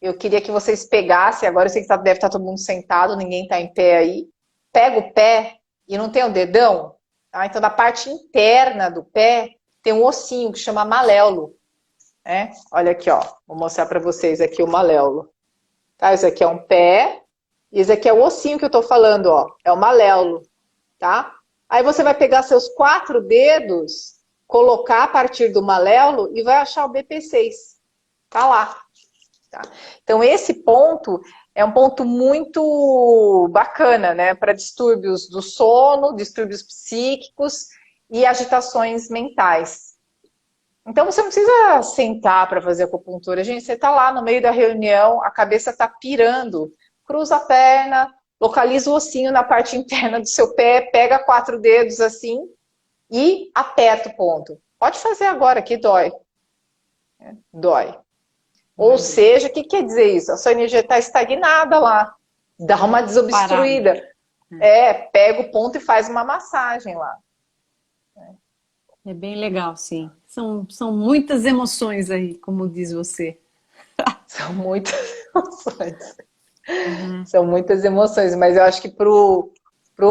Eu queria que vocês pegassem, agora eu sei que deve estar todo mundo sentado, ninguém está em pé aí. Pega o pé e não tem o dedão? Tá? Então, na parte interna do pé, tem um ossinho que chama maléolo. Né? Olha aqui, ó. Vou mostrar para vocês aqui o maléolo. Tá? Esse aqui é um pé. E esse aqui é o ossinho que eu tô falando, ó. É o maléolo. Tá? Aí você vai pegar seus 4 dedos, colocar a partir do maléolo e vai achar o BP6. Tá lá. Tá? Então, esse ponto é um ponto muito bacana, né, para distúrbios do sono, distúrbios psíquicos e agitações mentais. Então, você não precisa sentar para fazer acupuntura. Gente, você está lá no meio da reunião, a cabeça está pirando. Cruza a perna, localiza o ossinho na parte interna do seu pé, pega 4 dedos assim e aperta o ponto. Pode fazer agora, que dói. Dói. Ou seja, o que quer dizer isso? A sua energia está estagnada lá. Dá uma desobstruída. Pega o ponto e faz uma massagem lá. É bem legal, sim. São muitas emoções aí, como diz você. São muitas emoções. São muitas emoções, mas eu acho que pro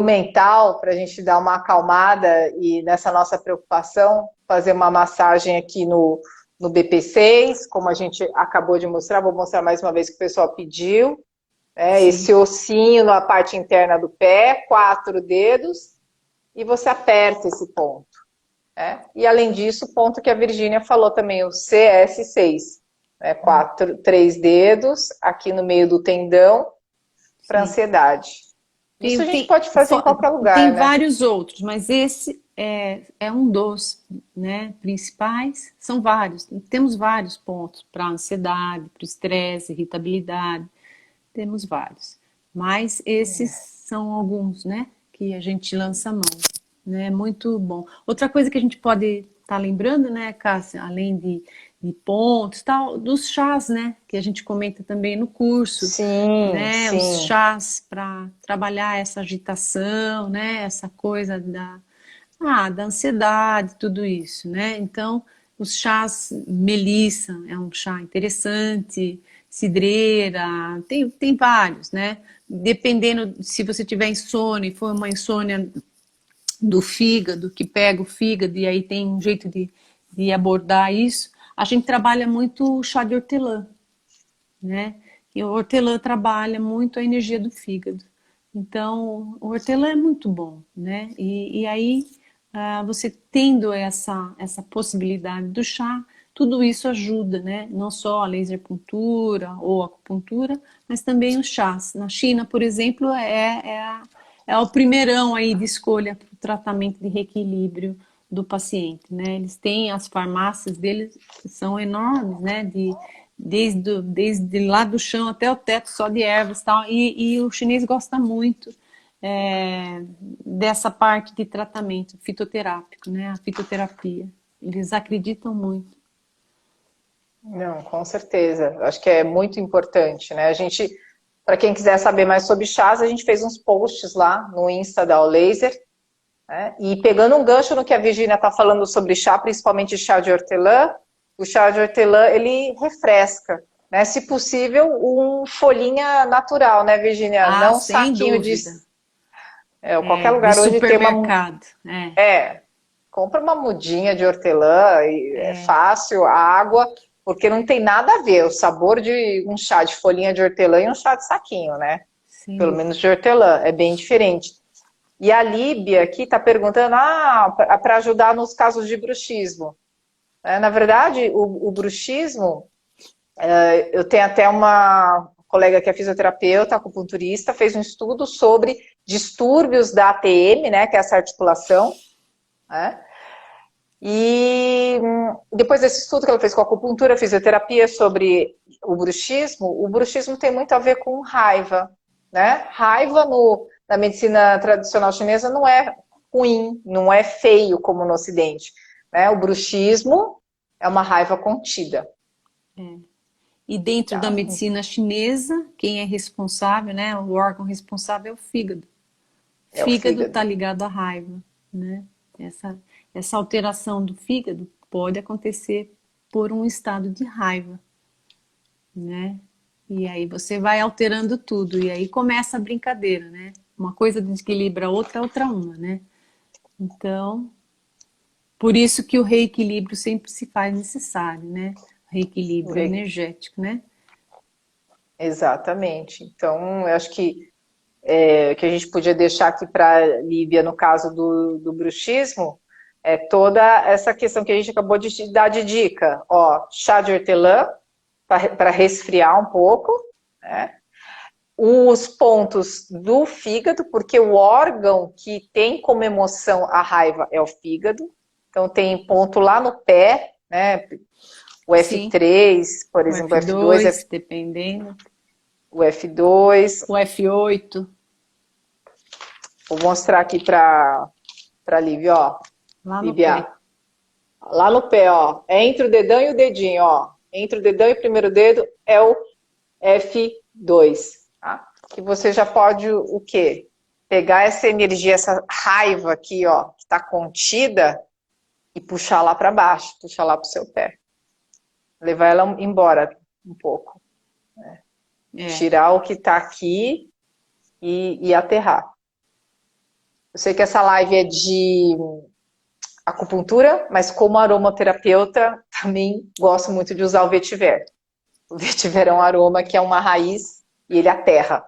mental, para a gente dar uma acalmada e nessa nossa preocupação, fazer uma massagem aqui no BP6, como a gente acabou de mostrar, vou mostrar mais uma vez que o pessoal pediu. Esse ossinho na parte interna do pé, 4 dedos, e você aperta esse ponto. E além disso, o ponto que a Virgínia falou também, o CS6. né? Três dedos aqui no meio do tendão para Sim. ansiedade. Isso a gente pode fazer em qualquer Tem lugar, né? vários outros, mas esse é um dos, né, principais. São vários. Temos vários pontos para ansiedade, para estresse, irritabilidade. Temos vários. Mas esses são alguns, né, que a gente lança a mão. Né? Muito bom. Outra coisa que a gente pode estar lembrando, né, Cássia, além de pontos, tal, dos chás, né, que a gente comenta também no curso, Sim, né, os sim. chás para trabalhar essa agitação, né, essa coisa da ansiedade, tudo isso, né? Então, os chás melissa é um chá interessante, cidreira, tem vários, né? Dependendo se você tiver insônia e for uma insônia do fígado, que pega o fígado e aí tem um jeito de abordar isso, a gente trabalha muito o chá de hortelã, né? E o hortelã trabalha muito a energia do fígado. Então, o hortelã é muito bom, né? E aí, você tendo essa possibilidade do chá, tudo isso ajuda, né? Não só a laser puntura ou acupuntura, mas também os chás. Na China, por exemplo, é o primeirão aí de escolha para o tratamento de reequilíbrio do paciente, né? Eles têm as farmácias deles que são enormes, né? Desde lá do chão até o teto só de ervas e tal. E o chinês gosta muito dessa parte de tratamento fitoterápico, né? A fitoterapia. Eles acreditam muito. Não, com certeza. Acho que é muito importante, né? A gente, para quem quiser saber mais sobre chás, a gente fez uns posts lá no Insta da Laser, né? E pegando um gancho no que a Virginia está falando sobre chá, principalmente chá de hortelã, o chá de hortelã, ele refresca, né? Se possível, um folhinha natural, né, Virginia? Ah, Não sem saquinho de... dúvida. qualquer De lugar hoje tem uma... supermercado. Compra uma mudinha de hortelã, é fácil, a água, porque não tem nada a ver o sabor de um chá de folhinha de hortelã e um chá de saquinho, né? Sem Pelo dúvida. menos de hortelã, é bem diferente. E a Líbia aqui está perguntando, para ajudar nos casos de bruxismo. Na verdade, o bruxismo, eu tenho até uma colega que é fisioterapeuta, acupunturista, fez um estudo sobre distúrbios da ATM, né, que é essa articulação, né? E depois desse estudo que ela fez com a acupuntura, fisioterapia sobre o bruxismo tem muito a ver com raiva, né? Raiva na medicina tradicional chinesa não é ruim, não é feio como no Ocidente, né? O bruxismo é uma raiva contida. E dentro da Tá? medicina chinesa, quem é responsável, né? O órgão responsável é o fígado. É o Fígado está fígado. ligado à raiva, né? Essa alteração do fígado pode acontecer por um estado de raiva, né? E aí você vai alterando tudo, e aí começa a brincadeira, né? Uma coisa desequilibra a outra uma, né? Então, por isso que o reequilíbrio sempre se faz necessário, né? Reequilíbrio energético, né? Exatamente. Então, eu acho que que a gente podia deixar aqui para a Lívia, no caso do bruxismo, é toda essa questão que a gente acabou de dar de dica. Ó, chá de hortelã, para resfriar um pouco, né? Os pontos do fígado, porque o órgão que tem como emoção a raiva é o fígado. Então, tem ponto lá no pé, né? O Sim, F3, por o exemplo, o F2, F2, dependendo, o F2. o F8, Vou mostrar aqui para Lívia, ó. lá no Lívia, pé. lá no pé, ó. É entre o dedão e o dedinho, ó. Entre o dedão e o primeiro dedo é o F2, tá? Que você já pode o quê? Pegar essa energia, essa raiva aqui, ó, que tá contida e puxar lá para baixo, puxar lá pro seu pé. Levar ela embora um pouco. Né? Tirar o que tá aqui e aterrar. Eu sei que essa live é de acupuntura, mas como aromaterapeuta, também gosto muito de usar o vetiver. O vetiver é um aroma que é uma raiz e ele aterra.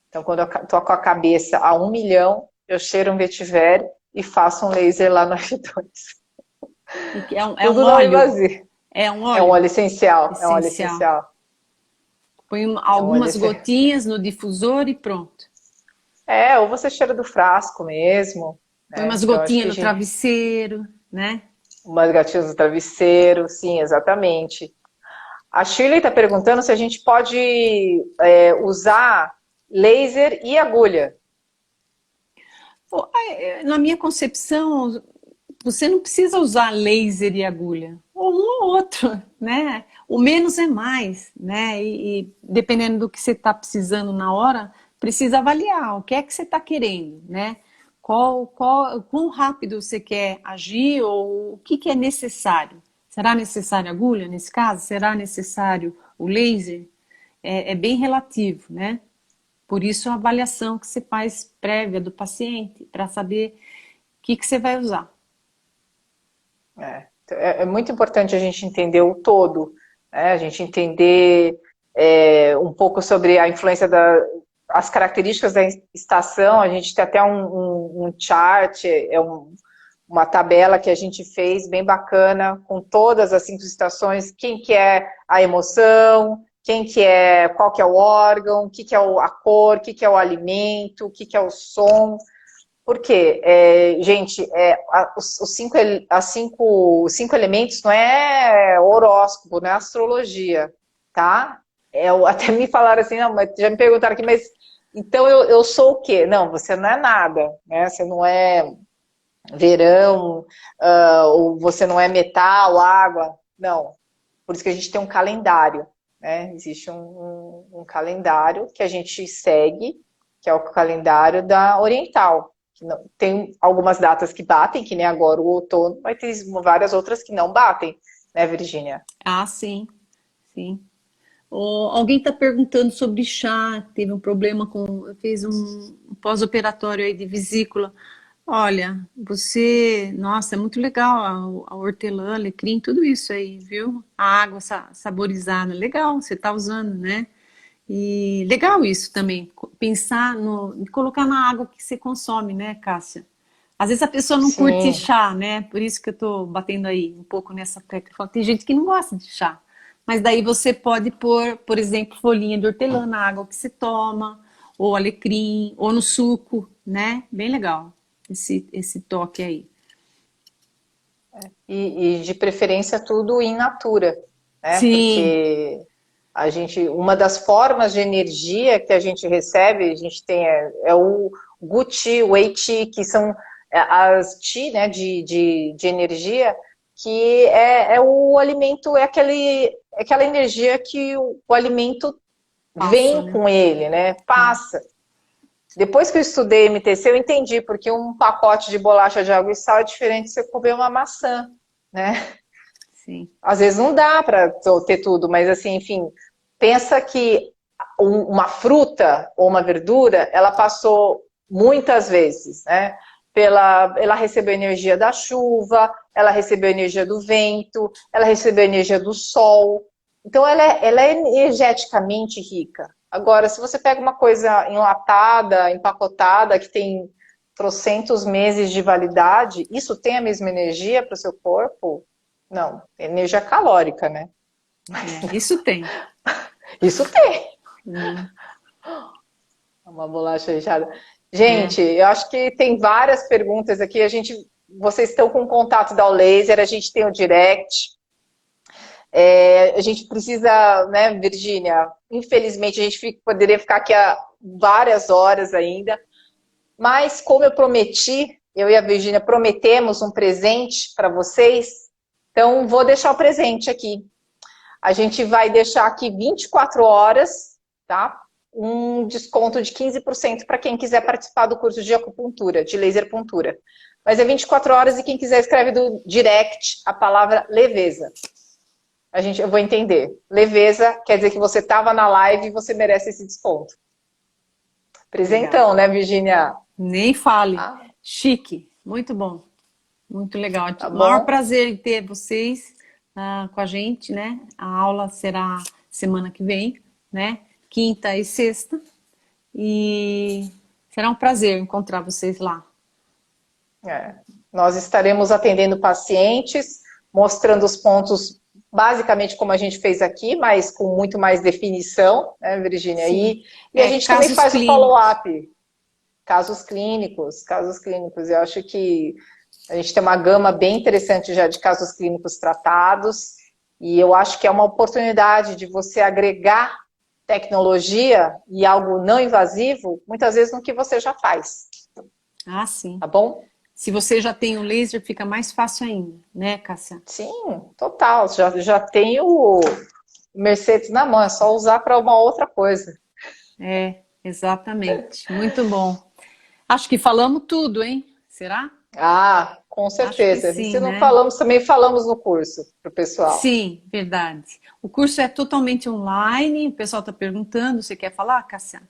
Então, quando eu tô com a cabeça a 1 milhão, eu cheiro um vetiver e faço um laser lá no F2. E que é um Tudo não óleo, invasivo. É um É um óleo óleo essencial, é um óleo essencial. essencial. Põe É um óleo algumas essencial. gotinhas no difusor e pronto. É, ou você cheira do frasco mesmo, Põe né? umas Então acho gotinhas que a no gente, travesseiro, né? umas gatinhas no travesseiro, sim, exatamente. A Shirley está perguntando se a gente pode usar laser e agulha. Pô, na minha concepção, você não precisa usar laser e agulha, ou um ou outro, né? O menos é mais, né? E dependendo do que você está precisando na hora, precisa avaliar o que é que você está querendo, né? Quão rápido você quer agir ou o que que é necessário? Será necessário agulha nesse caso? Será necessário o laser? É bem relativo, né? Por isso a avaliação que você faz prévia do paciente, para saber o que que você vai usar. É muito importante a gente entender o todo, né? A gente entender um pouco sobre a influência as características da estação. A gente tem até um chart, uma tabela que a gente fez bem bacana com todas as 5 estações, quem que é a emoção, qual que é o órgão, o que que é a cor, o que que é o alimento, o que que é o som. Por quê? Gente, os cinco elementos não é horóscopo, não é astrologia, tá? Até me falaram assim, não, mas já me perguntaram aqui, mas então eu sou o quê? Não, você não é nada, né? Você não é verão, ou você não é metal, água, não. Por isso que a gente tem um calendário, né? Existe um calendário que a gente segue, que é o calendário da Oriental. Tem algumas datas que batem, que nem agora o outono, mas tem várias outras que não batem, né, Virgínia? Ah, sim, sim. Alguém está perguntando sobre chá, teve um problema fez um pós-operatório aí de vesícula. Olha, nossa, é muito legal a hortelã, alecrim, tudo isso aí, viu? A água saborizada, legal, você está usando, né? E legal isso também, pensar colocar na água que você consome, né, Cássia? Às vezes a pessoa não curte Sim, chá, né? Por isso que eu tô batendo aí um pouco nessa tecla. Tem gente que não gosta de chá. Mas daí você pode pôr, por exemplo, folhinha de hortelã na água que você toma, ou alecrim, ou no suco, né? Bem legal esse toque aí. e de preferência tudo in natura, né? Sim, Porque uma das formas de energia que a gente recebe, a gente tem o Guti, o Eiti, que são as Ti, né, de energia, que é o alimento, aquela energia que o alimento passa, vem né? com ele, né? É, Passa. Depois que eu estudei MTC, eu entendi porque um pacote de bolacha de água e sal é diferente de você comer uma maçã, né? sim. Às vezes não dá para ter tudo, mas assim, enfim, pensa que uma fruta ou uma verdura, ela passou muitas vezes, né? Ela recebeu energia da chuva, ela recebeu energia do vento, ela recebeu energia do sol. Então, ela é energeticamente rica. Agora, se você pega uma coisa enlatada, empacotada, que tem trocentos meses de validade, isso tem a mesma energia para o seu corpo? Não, energia calórica, né? Isso tem. Isso tem. Hum, Uma bolacha recheada. é. Gente, eu acho que tem várias perguntas aqui. Vocês estão com o contato da Laser, a gente tem o direct. A gente precisa, né, Virgínia? Infelizmente, poderia ficar aqui há várias horas ainda. Mas, como eu prometi, eu e a Virgínia prometemos um presente para vocês. Então, vou deixar o presente aqui. A gente vai deixar aqui 24 horas, tá? Um desconto de 15% para quem quiser participar do curso de acupuntura, de laser puntura. Mas é 24 horas e quem quiser escreve do direct a palavra leveza. Eu vou entender. Leveza quer dizer que você estava na live e você merece esse desconto. Legal. Presentão, né, Virginia? Nem fale. Ah, Chique. Muito bom. Muito legal. tá Maior bom? prazer em ter vocês com a gente, né? A aula será semana que vem, né? Quinta e sexta. E será um prazer encontrar vocês lá. É. Nós estaremos atendendo pacientes, mostrando os pontos basicamente como a gente fez aqui, mas com muito mais definição, né, Virgínia? E a gente também faz o follow-up. Casos clínicos. Eu acho que a gente tem uma gama bem interessante já de casos clínicos tratados, e eu acho que é uma oportunidade de você agregar tecnologia e algo não invasivo, muitas vezes no que você já faz. Ah, sim. Tá bom? Se você já tem o laser, fica mais fácil ainda, né, Cássia? Sim, total. Já tem o Mercedes na mão, é só usar para uma outra coisa. É, exatamente. Muito bom. Acho que falamos tudo, hein? Será? Ah, com certeza. Sim, Se não né? falamos, também falamos no curso para o pessoal. Sim, verdade. O curso é totalmente online, o pessoal está perguntando, você quer falar, Cássia?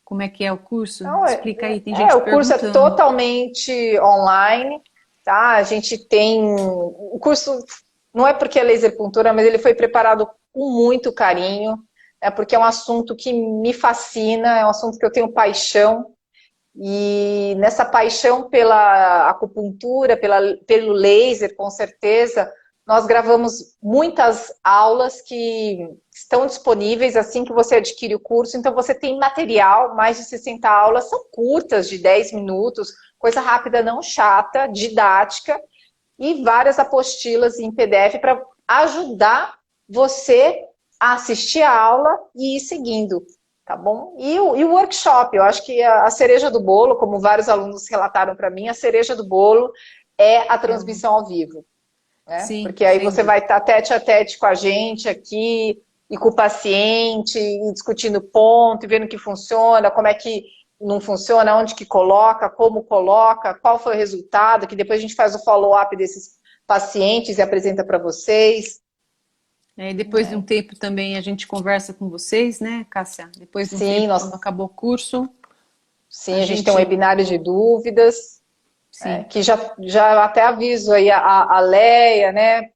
Como é que é o curso? Não, Explica aí, tem gente o curso é perguntando. totalmente online, tá? A gente tem... O curso não é porque é laser puntura, mas ele foi preparado com muito carinho, é porque é um assunto que me fascina, é um assunto que eu tenho paixão, e nessa paixão pela acupuntura, pelo laser, com certeza, nós gravamos muitas aulas que estão disponíveis assim que você adquire o curso. Então você tem material, mais de 60 aulas, são curtas, de 10 minutos, coisa rápida, não chata, didática, e várias apostilas em PDF para ajudar você a assistir a aula e ir seguindo. Tá bom? E o workshop, eu acho que a cereja do bolo, como vários alunos relataram para mim, a cereja do bolo é a transmissão ao vivo. Né? Sim, Porque aí sem você dúvida. vai estar tete a tete com a gente aqui, e com o paciente, e discutindo ponto, e vendo que funciona, como é que não funciona, onde que coloca, como coloca, qual foi o resultado, que depois a gente faz o follow-up desses pacientes e apresenta para vocês. E depois de um tempo também a gente conversa com vocês, né, Cássia? Depois de um Sim, tempo, quando acabou o curso. Sim, a gente tem um webinário de dúvidas, que já até aviso aí a Leia, né?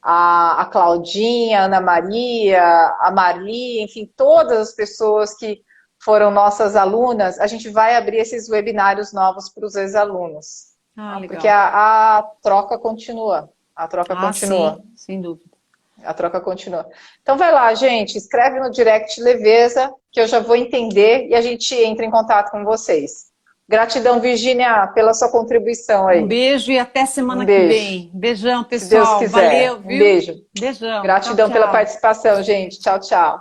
A Claudinha, a Ana Maria, a Marli, enfim, todas as pessoas que foram nossas alunas, a gente vai abrir esses webinários novos para os ex-alunos. Legal. Porque a troca continua. A troca continua. Sim, sem dúvida. A troca continua. Então vai lá, gente, escreve no direct Leveza, que eu já vou entender e a gente entra em contato com vocês. Gratidão, Virgínia, pela sua contribuição aí. Um beijo e até semana Um que beijo. vem. Beijão, pessoal. Se Deus quiser. Valeu, viu? Um beijo. Beijão. Gratidão tchau, pela tchau. participação, gente. Tchau, tchau.